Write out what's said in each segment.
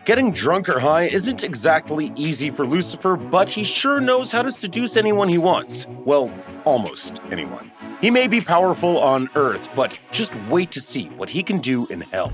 Getting drunk or high isn't exactly easy for Lucifer, but he sure knows how to seduce anyone he wants. Well, almost anyone. He may be powerful on Earth, but just wait to see what he can do in hell.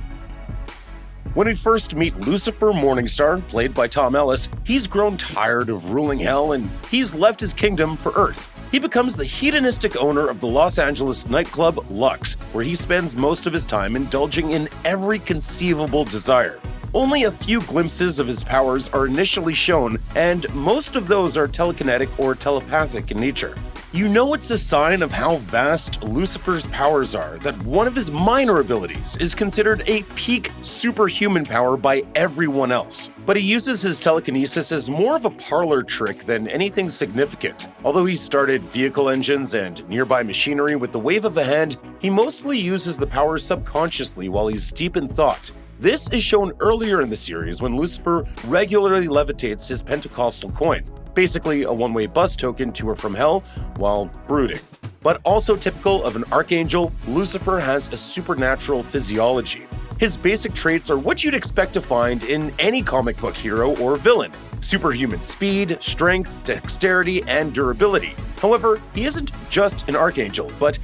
When we first meet Lucifer Morningstar, played by Tom Ellis, he's grown tired of ruling hell and he's left his kingdom for Earth. He becomes the hedonistic owner of the Los Angeles nightclub Lux, where he spends most of his time indulging in every conceivable desire. Only a few glimpses of his powers are initially shown, and most of those are telekinetic or telepathic in nature. You know it's a sign of how vast Lucifer's powers are that one of his minor abilities is considered a peak superhuman power by everyone else. But he uses his telekinesis as more of a parlor trick than anything significant. Although he started vehicle engines and nearby machinery with the wave of a hand, he mostly uses the power subconsciously while he's deep in thought. This is shown earlier in the series when Lucifer regularly levitates his Pentecostal coin, basically a one-way bus token to or from hell while brooding. But also typical of an archangel, Lucifer has a supernatural physiology. His basic traits are what you'd expect to find in any comic book hero or villain: superhuman speed, strength, dexterity, and durability. However, he isn't just an archangel, but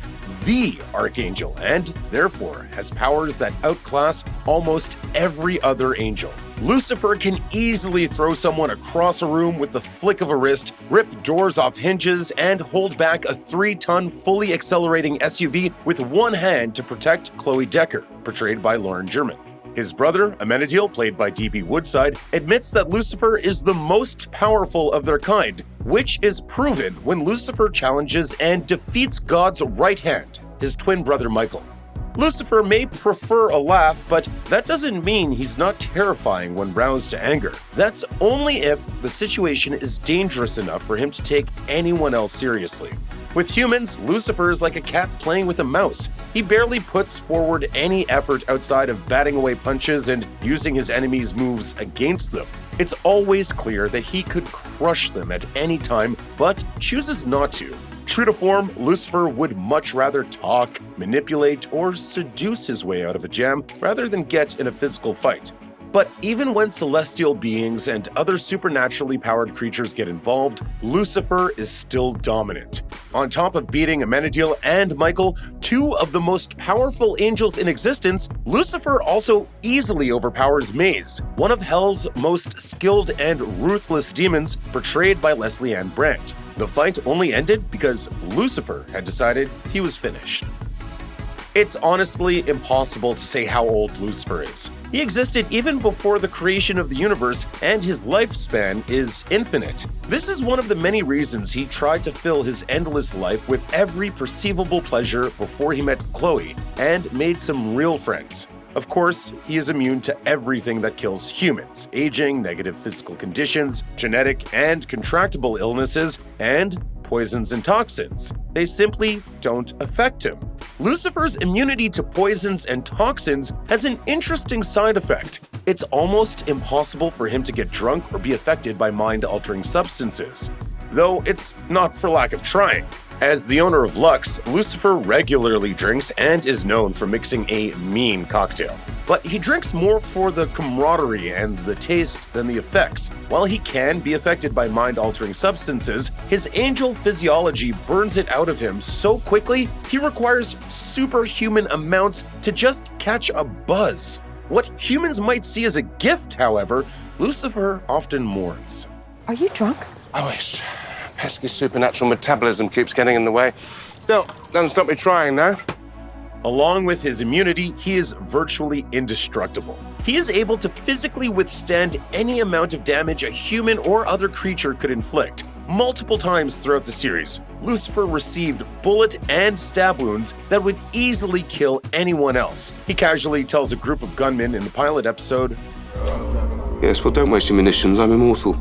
the archangel, and therefore has powers that outclass almost every other angel. Lucifer can easily throw someone across a room with the flick of a wrist, rip doors off hinges, and hold back a 3-ton fully accelerating SUV with one hand to protect Chloe Decker, portrayed by Lauren German. His brother, Amenadiel, played by D.B. Woodside, admits that Lucifer is the most powerful of their kind, which is proven when Lucifer challenges and defeats God's right hand, his twin brother Michael. Lucifer may prefer a laugh, but that doesn't mean he's not terrifying when roused to anger. That's only if the situation is dangerous enough for him to take anyone else seriously. With humans, Lucifer is like a cat playing with a mouse. He barely puts forward any effort outside of batting away punches and using his enemies' moves against them. It's always clear that he could crush them at any time, but chooses not to. True to form, Lucifer would much rather talk, manipulate, or seduce his way out of a jam rather than get in a physical fight. But even when celestial beings and other supernaturally powered creatures get involved, Lucifer is still dominant. On top of beating Amenadiel and Michael, two of the most powerful angels in existence, Lucifer also easily overpowers Maze, one of Hell's most skilled and ruthless demons, portrayed by Leslie Ann Brandt. The fight only ended because Lucifer had decided he was finished. It's honestly impossible to say how old Lucifer is. He existed even before the creation of the universe, and his lifespan is infinite. This is one of the many reasons he tried to fill his endless life with every perceivable pleasure before he met Chloe and made some real friends. Of course, he is immune to everything that kills humans: aging, negative physical conditions, genetic and contractable illnesses, and poisons and toxins. They simply don't affect him. Lucifer's immunity to poisons and toxins has an interesting side effect. It's almost impossible for him to get drunk or be affected by mind-altering substances. Though it's not for lack of trying. As the owner of Lux, Lucifer regularly drinks and is known for mixing a mean cocktail. But he drinks more for the camaraderie and the taste than the effects. While he can be affected by mind-altering substances, his angel physiology burns it out of him so quickly he requires superhuman amounts to just catch a buzz. What humans might see as a gift, however, Lucifer often mourns. Are you drunk? I wish. Pesky supernatural metabolism keeps getting in the way. Still, doesn't stop me trying now. Along with his immunity, he is virtually indestructible. He is able to physically withstand any amount of damage a human or other creature could inflict. Multiple times throughout the series, Lucifer received bullet and stab wounds that would easily kill anyone else. He casually tells a group of gunmen in the pilot episode, Yes, well, don't waste your munitions. I'm immortal.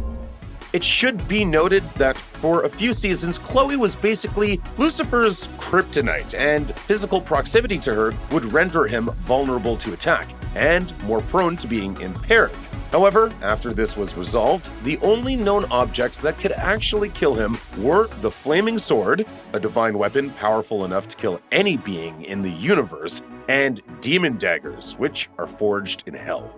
It should be noted that for a few seasons, Chloe was basically Lucifer's kryptonite, and physical proximity to her would render him vulnerable to attack and more prone to being impaired. However, after this was resolved, the only known objects that could actually kill him were the Flaming Sword, a divine weapon powerful enough to kill any being in the universe, and demon daggers, which are forged in hell.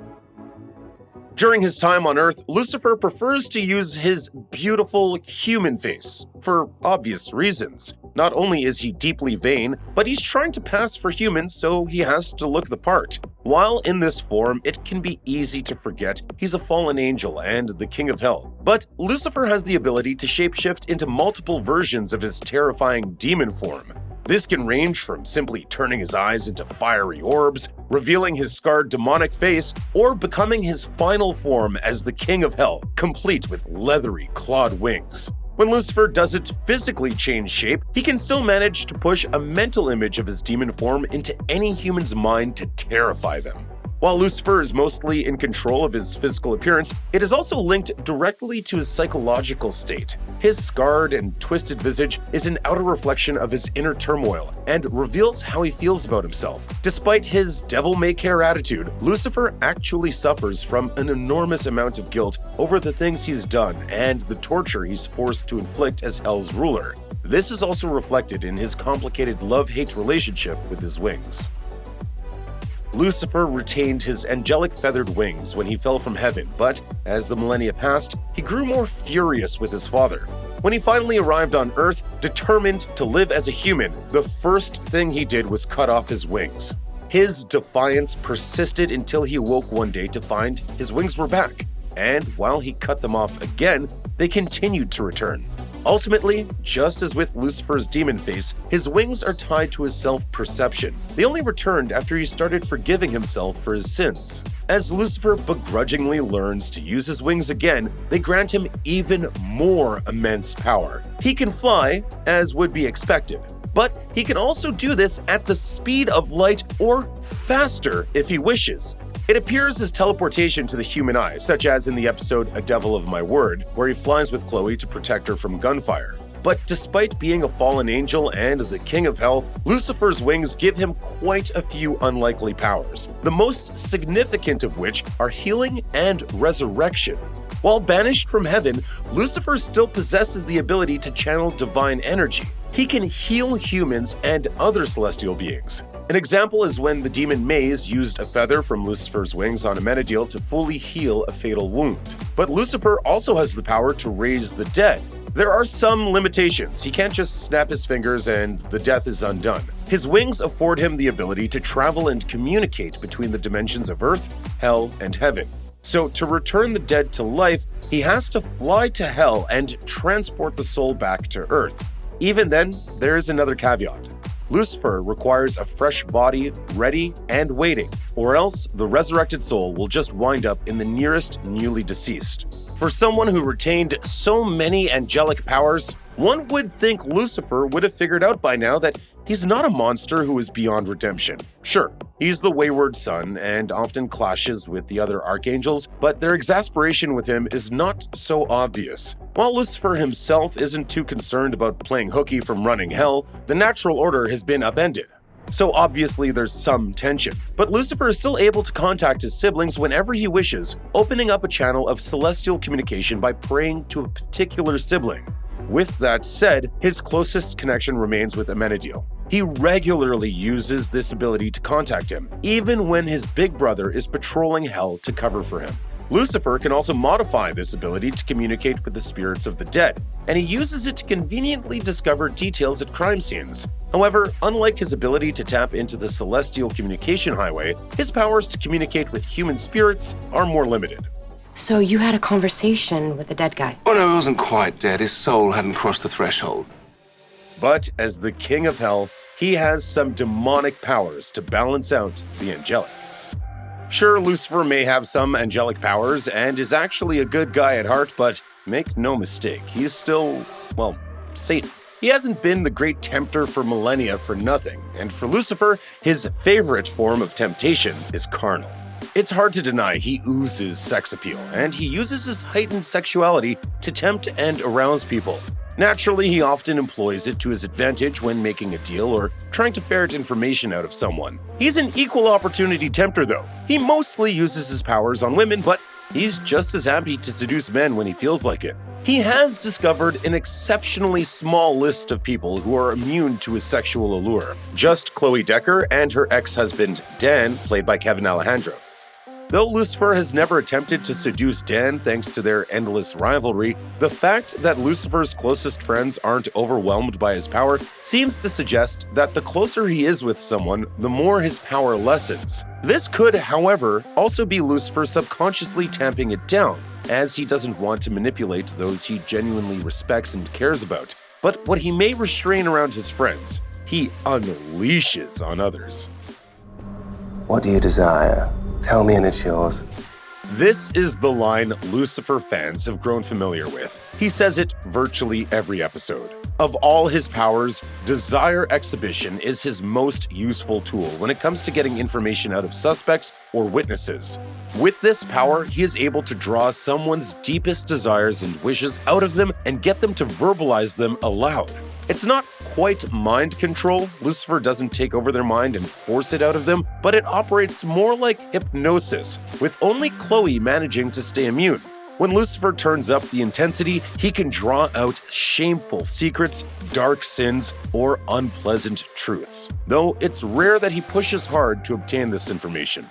During his time on Earth, Lucifer prefers to use his beautiful human face, for obvious reasons. Not only is he deeply vain, but he's trying to pass for human, so he has to look the part. While in this form, it can be easy to forget he's a fallen angel and the king of hell. But Lucifer has the ability to shapeshift into multiple versions of his terrifying demon form. This can range from simply turning his eyes into fiery orbs, revealing his scarred demonic face, or becoming his final form as the king of hell, complete with leathery, clawed wings. When Lucifer doesn't physically change shape, he can still manage to push a mental image of his demon form into any human's mind to terrify them. While Lucifer is mostly in control of his physical appearance, it is also linked directly to his psychological state. His scarred and twisted visage is an outer reflection of his inner turmoil and reveals how he feels about himself. Despite his devil-may-care attitude, Lucifer actually suffers from an enormous amount of guilt over the things he's done and the torture he's forced to inflict as Hell's ruler. This is also reflected in his complicated love-hate relationship with his wings. Lucifer retained his angelic feathered wings when he fell from heaven, but as the millennia passed, he grew more furious with his father. When he finally arrived on Earth, determined to live as a human, the first thing he did was cut off his wings. His defiance persisted until he awoke one day to find his wings were back, and while he cut them off again, they continued to return. Ultimately, just as with Lucifer's demon face, his wings are tied to his self-perception. They only returned after he started forgiving himself for his sins. As Lucifer begrudgingly learns to use his wings again, they grant him even more immense power. He can fly, as would be expected, but he can also do this at the speed of light or faster if he wishes. It appears as teleportation to the human eye, such as in the episode A Devil of My Word, where he flies with Chloe to protect her from gunfire. But despite being a fallen angel and the king of hell, Lucifer's wings give him quite a few unlikely powers, the most significant of which are healing and resurrection. While banished from heaven, Lucifer still possesses the ability to channel divine energy. He can heal humans and other celestial beings. An example is when the demon Maze used a feather from Lucifer's wings on Amenadiel to fully heal a fatal wound. But Lucifer also has the power to raise the dead. There are some limitations. He can't just snap his fingers and the death is undone. His wings afford him the ability to travel and communicate between the dimensions of Earth, Hell, and Heaven. So to return the dead to life, he has to fly to Hell and transport the soul back to Earth. Even then, there is another caveat. Lucifer requires a fresh body ready and waiting, or else the resurrected soul will just wind up in the nearest newly deceased. For someone who retained so many angelic powers, one would think Lucifer would have figured out by now that he's not a monster who is beyond redemption. Sure, he's the wayward son and often clashes with the other archangels, but their exasperation with him is not so obvious. While Lucifer himself isn't too concerned about playing hooky from running hell, the natural order has been upended. So obviously there's some tension. But Lucifer is still able to contact his siblings whenever he wishes, opening up a channel of celestial communication by praying to a particular sibling. With that said, his closest connection remains with Amenadiel. He regularly uses this ability to contact him, even when his big brother is patrolling hell to cover for him. Lucifer can also modify this ability to communicate with the spirits of the dead, and he uses it to conveniently discover details at crime scenes. However, unlike his ability to tap into the celestial communication highway, his powers to communicate with human spirits are more limited. So you had a conversation with the dead guy? Oh no, he wasn't quite dead. His soul hadn't crossed the threshold. But as the king of hell, he has some demonic powers to balance out the angelic. Sure, Lucifer may have some angelic powers and is actually a good guy at heart, but make no mistake, he's still, well, Satan. He hasn't been the great tempter for millennia for nothing, and for Lucifer, his favorite form of temptation is carnal. It's hard to deny he oozes sex appeal, and he uses his heightened sexuality to tempt and arouse people. Naturally, he often employs it to his advantage when making a deal or trying to ferret information out of someone. He's an equal opportunity tempter, though. He mostly uses his powers on women, but he's just as happy to seduce men when he feels like it. He has discovered an exceptionally small list of people who are immune to his sexual allure. Just Chloe Decker and her ex-husband, Dan, played by Kevin Alejandro. Though Lucifer has never attempted to seduce Dan thanks to their endless rivalry, the fact that Lucifer's closest friends aren't overwhelmed by his power seems to suggest that the closer he is with someone, the more his power lessens. This could, however, also be Lucifer subconsciously tamping it down, as he doesn't want to manipulate those he genuinely respects and cares about. But what he may restrain around his friends, he unleashes on others. What do you desire? Tell me and it's yours. This is the line Lucifer fans have grown familiar with. He says it virtually every episode. Of all his powers, Desire Exhibition is his most useful tool when it comes to getting information out of suspects or witnesses. With this power, he is able to draw someone's deepest desires and wishes out of them and get them to verbalize them aloud. It's not quite mind control. Lucifer doesn't take over their mind and force it out of them, but it operates more like hypnosis, with only Chloe managing to stay immune. When Lucifer turns up the intensity, he can draw out shameful secrets, dark sins, or unpleasant truths, though it's rare that he pushes hard to obtain this information.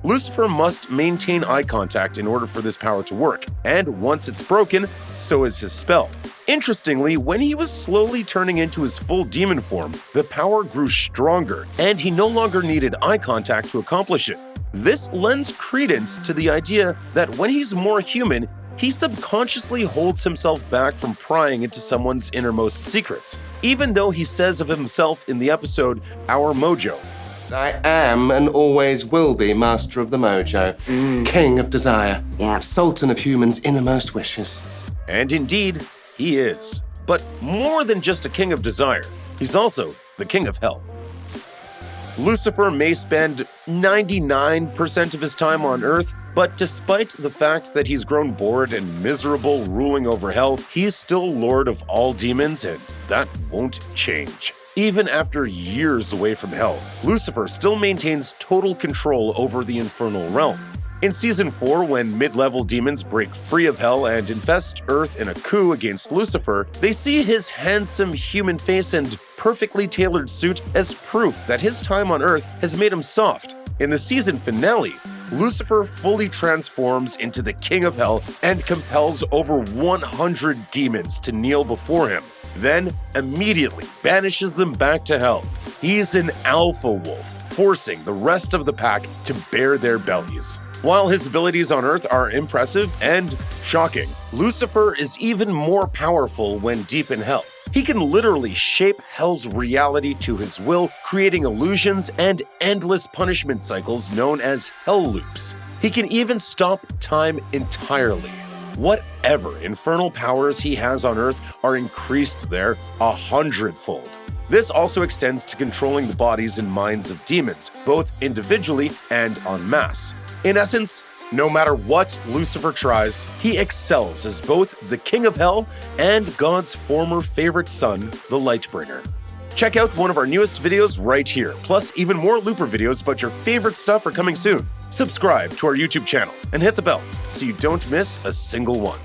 Lucifer must maintain eye contact in order for this power to work, and once it's broken, so is his spell. Interestingly, when he was slowly turning into his full demon form, the power grew stronger, and he no longer needed eye contact to accomplish it. This lends credence to the idea that when he's more human, he subconsciously holds himself back from prying into someone's innermost secrets, even though he says of himself in the episode, "Our Mojo." I am and always will be master of the mojo, king of desire, sultan of humans' innermost wishes. And indeed, he is. But more than just a king of desire, he's also the king of hell. Lucifer may spend 99% of his time on Earth, but despite the fact that he's grown bored and miserable ruling over hell, he's still lord of all demons, and that won't change. Even after years away from hell, Lucifer still maintains total control over the infernal realm. In Season 4, when mid-level demons break free of hell and infest Earth in a coup against Lucifer, they see his handsome human face and perfectly tailored suit as proof that his time on Earth has made him soft. In the season finale, Lucifer fully transforms into the king of hell and compels over 100 demons to kneel before him, then immediately banishes them back to hell. He's an alpha wolf, forcing the rest of the pack to bare their bellies. While his abilities on Earth are impressive and shocking, Lucifer is even more powerful when deep in hell. He can literally shape hell's reality to his will, creating illusions and endless punishment cycles known as hell loops. He can even stop time entirely. Whatever infernal powers he has on Earth are increased there 100-fold. This also extends to controlling the bodies and minds of demons, both individually and en masse. In essence, no matter what Lucifer tries, he excels as both the king of hell and God's former favorite son, the Lightbringer. Check out one of our newest videos right here, plus even more Looper videos about your favorite stuff are coming soon. Subscribe to our YouTube channel and hit the bell so you don't miss a single one.